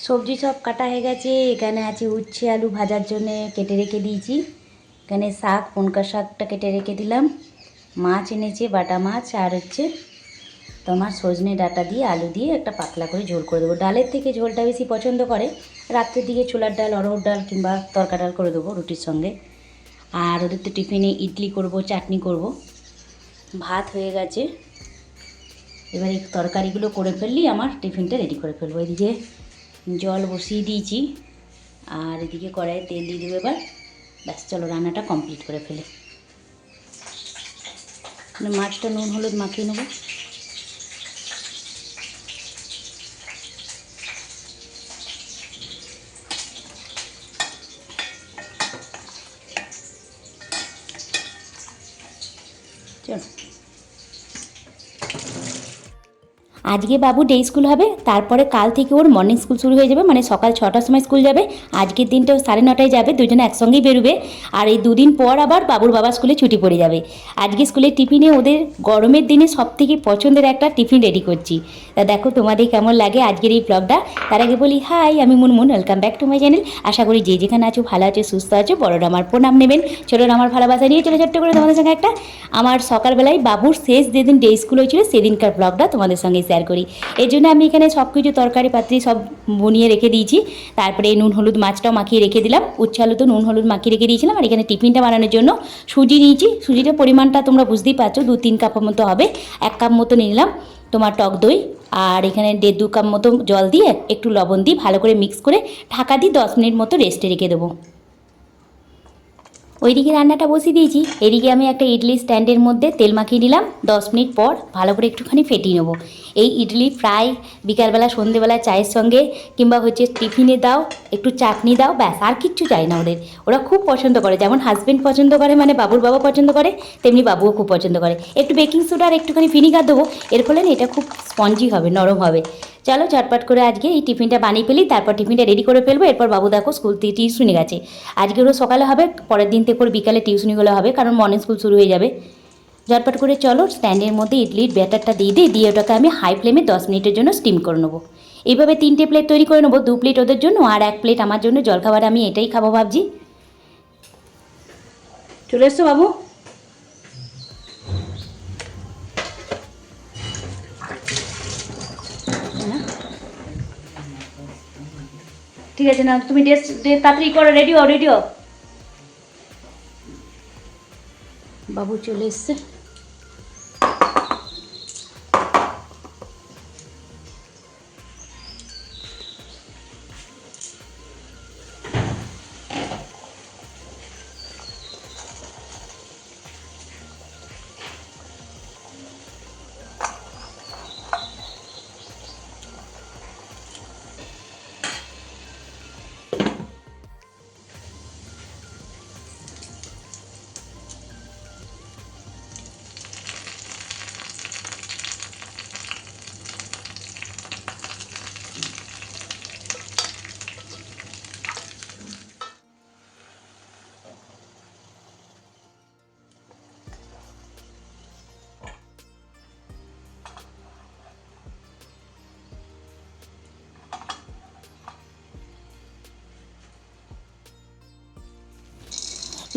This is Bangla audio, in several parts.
সবজি সব কাটা হয়ে গেছে। এখানে আছে উচ্ছে আলু ভাজার জন্য কেটে রেখে দিয়েছি। এখানে শাক পুনকা শাকটা কেটে রেখে দিলাম। মাছ এনেছে বাটা মাছ, আর হচ্ছে তোমার সজনে ডাঁটা দিয়ে আলু দিয়ে একটা পাতলা করে ঝোল করে দেবো। ডালের থেকে ঝোলটা বেশি পছন্দ করে। রাত্রের দিকে ছোলার ডাল, অরহর ডাল কিংবা তরকা ডাল করে দেবো রুটির সঙ্গে। আর ওদের তো টিফিনে ইডলি করব, চাটনি করব। ভাত হয়ে গেছে, এবার এই তরকারিগুলো করে ফেললেই আমার টিফিনটা রেডি করে ফেলবো। এদিকে জল বসিয়ে দিয়েছি, আর এদিকে কড়াইয়ে তেল দিয়ে দেবো এবার। ব্যাস চলো রান্নাটা কমপ্লিট করে ফেলে। মাছটা নুন হলুদ মাখিয়ে নেবো। চলো, আজকে বাবু ডে স্কুল হবে, তারপরে কাল থেকে ওর মর্নিং স্কুল শুরু হয়ে যাবে, মানে সকাল 6টার সময় স্কুল যাবে। আজকের দিনটাও 9:30টায় যাবে, দুজনে একসঙ্গেই বেরোবে। আর এই দুদিন পর আবার বাবুর বাবা স্কুলে ছুটি পড়ে যাবে। আজকে স্কুলের টিফিনে ওদের গরমের দিনে সবথেকে পছন্দের একটা টিফিন রেডি করছি। তা দেখো তোমাদের কেমন লাগে আজকের এই ব্লগটা। তার আগে বলি হাই, আমি Munmun, welcome back to my channel. আশা করি যে যেখানে আছো ভালো আছো, সুস্থ আছো। বড়রা আমার প্রণাম নেবেন, ছোটরা আমার ভালোবাসা নিয়ে চলে ছোট্ট করে তোমাদের সঙ্গে একটা আমার সকালবেলায় বাবুর শেষ যেদিন ডে স্কুল হয়েছিল সেদিনকার ব্লগটা তোমাদের সঙ্গে শেয়ার করি। এই জন্য আমি এখানে সব কিছু তরকারি পাত্রি সব বনিয়ে রেখে দিয়েছি। তারপরে নুন হলুদ মাছটাও মাখিয়ে রেখে দিলাম। উচ্ছে আলু তো নুন হলুদ মাখিয়ে রেখে দিয়েছিলাম। আর এখানে টিফিনটা বানানোর জন্য সুজি নিয়েছি। সুজিটার পরিমাণটা তোমরা বুঝতেই পারছো, 2-3 কাপ মতো হবে। 1 কাপ মতো নিলাম তোমার টক দই, আর এখানে 1.5-2 কাপ মতো জল দিয়ে একটু লবণ দিয়ে ভালো করে মিক্স করে ঢাকা দিয়ে 10 মিনিট মতো রেস্টে রেখে দেবো। ওইদিকে রান্নাটা বসিয়ে দিয়েছি। এদিকে আমি একটা ইডলি স্ট্যান্ডের মধ্যে তেল মাখিয়ে নিলাম। 10 মিনিট পর ভালো করে একটুখানি ফেটিয়ে নেবো। এই ইডলি ফ্রাই বিকালবেলা সন্ধেবেলা চায়ের সঙ্গে কিংবা হচ্ছে টিফিনে দাও, একটু চাটনি দাও, ব্যাস আর কিচ্ছু চাই না ওদের। ওরা খুব পছন্দ করে, যেমন হাজব্যান্ড পছন্দ করে মানে বাবুর বাবা পছন্দ করে, তেমনি বাবুও খুব পছন্দ করে। একটু বেকিং সোডা আর একটুখানি ভিনিগার দেবো, এর ফলে না এটা খুব স্পঞ্জি হবে, নরম হবে। চলো ঝটপট করে আজকে এই টিফিনটা বানিয়ে ফেলি, তারপর টিফিনটা রেডি করে ফেলবো। এরপর বাবু দেখো স্কুল থেকে টিউশনি গেছে। আজকেরও সকালে হবে, পরের দিন থেকে বিকালে টিউশনিগুলো হবে, কারণ মর্নিং স্কুল শুরু হয়ে যাবে। ঝটপট করে চলো স্ট্যান্ডের মধ্যে ইডলির ব্যাটারটা দিয়ে ওটাকে আমি হাই ফ্লেমে 10 মিনিটের জন্য স্টিম করে নেবো। এইভাবে 3টে প্লেট তৈরি করে নেবো, 2 প্লেট ওদের জন্য আর 1 প্লেট আমার জন্য। জলখাবার আমি এটাই খাবো ভাবছি। চলে এসছো বাবু? ঠিক আছে, না তুমি ড্রেস তাড়াতাড়ি করো, রেডি হও। বাবু চলে এসছে।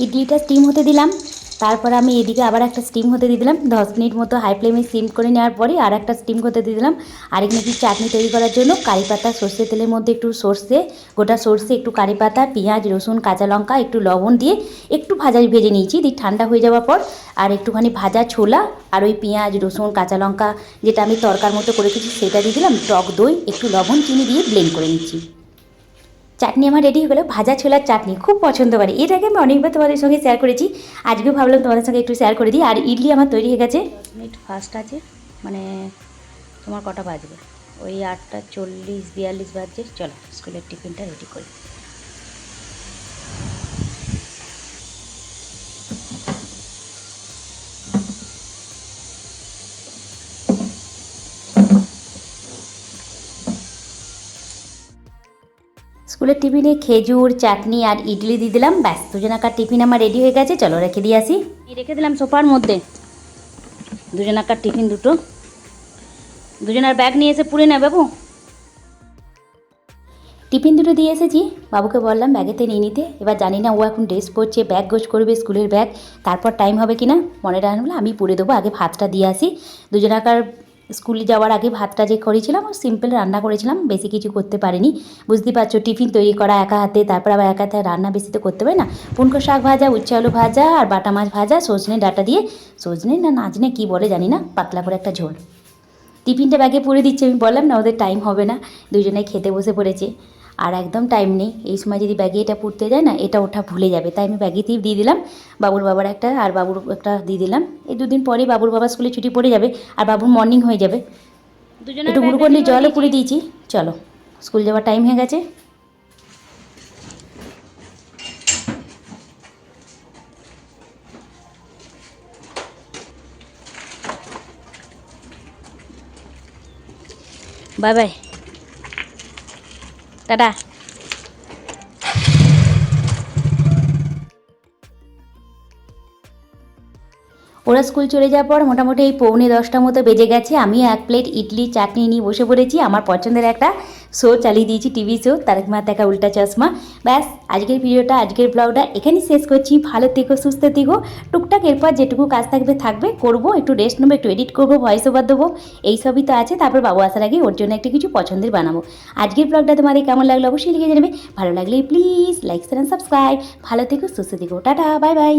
ইডলিটা স্টিম হতে দিলাম। তারপর আমি এদিকে আবার একটা স্টিম হতে দিয়ে দিলাম। 10 মিনিট মতো হাই ফ্লেমে স্টিম করে নেওয়ার পরে আর একটা স্টিম হতে দিয়ে দিলাম। আর এখানে কি চাটনি তৈরি করার জন্য কারি পাতা, সর্ষে তেলের মধ্যে একটু সর্ষে, গোটা সর্ষে, একটু কারি পাতা, পেঁয়াজ, রসুন, কাঁচা লঙ্কা, একটু লবণ দিয়ে একটু ভেজে নিয়েছি। দিয়ে ঠান্ডা হয়ে যাওয়ার পর আর একটুখানি ভাজা ছোলা আর ওই পেঁয়াজ, রসুন, কাঁচা লঙ্কা যেটা আমি তরকার মতো করে রেখেছি সেটা দিয়ে দিলাম। টক দই, একটু লবণ, চিনি দিয়ে ব্লেন্ড করে নিচ্ছি। চাটনি আমার রেডি হয়ে গেলো। ভাজা ছোলার চাটনি খুব পছন্দ করে, এর আগে আমি অনেকবার তোমাদের সঙ্গে শেয়ার করেছি, আজকেও ভাবলাম তোমাদের সঙ্গে একটু শেয়ার করে দিই। আর ইডলি আমার তৈরি হয়ে গেছে। 10 মিনিট ফাস্ট আছে, মানে তোমার কটা বাজবে? ওই 8:40-42 বাজছে। চলো স্কুলের টিফিনটা রেডি করি। স্কুলের টিফিনে খেজুর, চাটনি আর ইডলি দিয়ে দিলাম। ব্যাস দুজনাকার টিফিন আমার রেডি হয়ে গেছে। চলো রেখে দিয়ে আসি। রেখে দিলাম সোফার মধ্যে দুজনাকার টিফিন দুটো। দুজনার ব্যাগ নিয়ে এসে পুড়ে নেবে বাবু। টিফিন দুটো দিয়ে এসেছি, বাবুকে বললাম ব্যাগেতে নিয়ে নিতে। এবার জানি না ও এখন ড্রেস পরছে, ব্যাগ গোছ করবে, স্কুলের ব্যাগ, তারপর টাইম হবে কি না মনে রাখলাম আমি পরে দেবো, আগে ভাতটা দিয়ে আসি। দুজনাকার স্কুলে যাওয়ার আগে ভাতটা যে করেছিলাম ও সিম্পল রান্না করেছিলাম, বেশি কিছু করতে পারিনি। বুঝতেই পারছো টিফিন তৈরি করা একা হাতে, তারপর আবার একা হাতে রান্না বেশি তো করতে পারি না। পুনকো শাক ভাজা, উচ্ছে আলু ভাজা আর বাটা মাছ ভাজা, সজনে ডাঁটা দিয়ে, সজনে না নাজনে কী বলে জানি না, পাতলা করে একটা ঝোল। টিফিনটা ব্যাগে পরে দিচ্ছে, আমি বললাম না ওদের টাইম হবে না, দুজনে খেতে বসে পড়েছে। আর একদম টাইম নেই, এই সময় যদি ব্যাগে এটা পড়তে যায় না এটা ওঠা ভুলে যাবে, তাই আমি ব্যাগেতেই দিয়ে দিলাম। বাবুর বাবার একটা আর বাবুর একটা দিয়ে দিলাম। এই দুদিন পরেই বাবুর বাবার স্কুলে ছুটি পড়ে যাবে আর বাবুর মর্নিং হয়ে যাবে। একটু গ্লুকন্ডি জলও পুড়ে দিয়েছি। চলো স্কুল যাওয়ার টাইম হয়ে গেছে। Bye bye, tata. ওরা স্কুল চলে যাওয়ার পর মোটামুটি এই 9:45 মতো বেজে গেছে। আমিও এক প্লেট ইডলি চাটনি নিয়ে বসে পড়েছি। আমার পছন্দের একটা শো চালিয়ে দিয়েছি, টিভি শো তারক মেহতা কা উল্টা চশমা। ব্যাস আজকের ভিডিওটা, আজকের ব্লগটা এখানেই শেষ করছি। ভালো থেকো, সুস্থ থেকো। টুকটাক এরপর যেটুকু কাজ থাকবে করবো, একটু রেস্ট নেবো, একটু এডিট করবো, ভয়েস ওভার দেবো, এইসবই তো আছে। তারপর বাবু আসার আগে ওর জন্য একটা কিছু পছন্দের বানাবো। আজকের ব্লগটা তোমাদের কেমন লাগলো অবশ্যই লিখে জানাবে। ভালো লাগলে প্লিজ লাইক শেয়ার সাবস্ক্রাইব। ভালো থেকো, সুস্থ থেকো, টাটা, বাই বাই।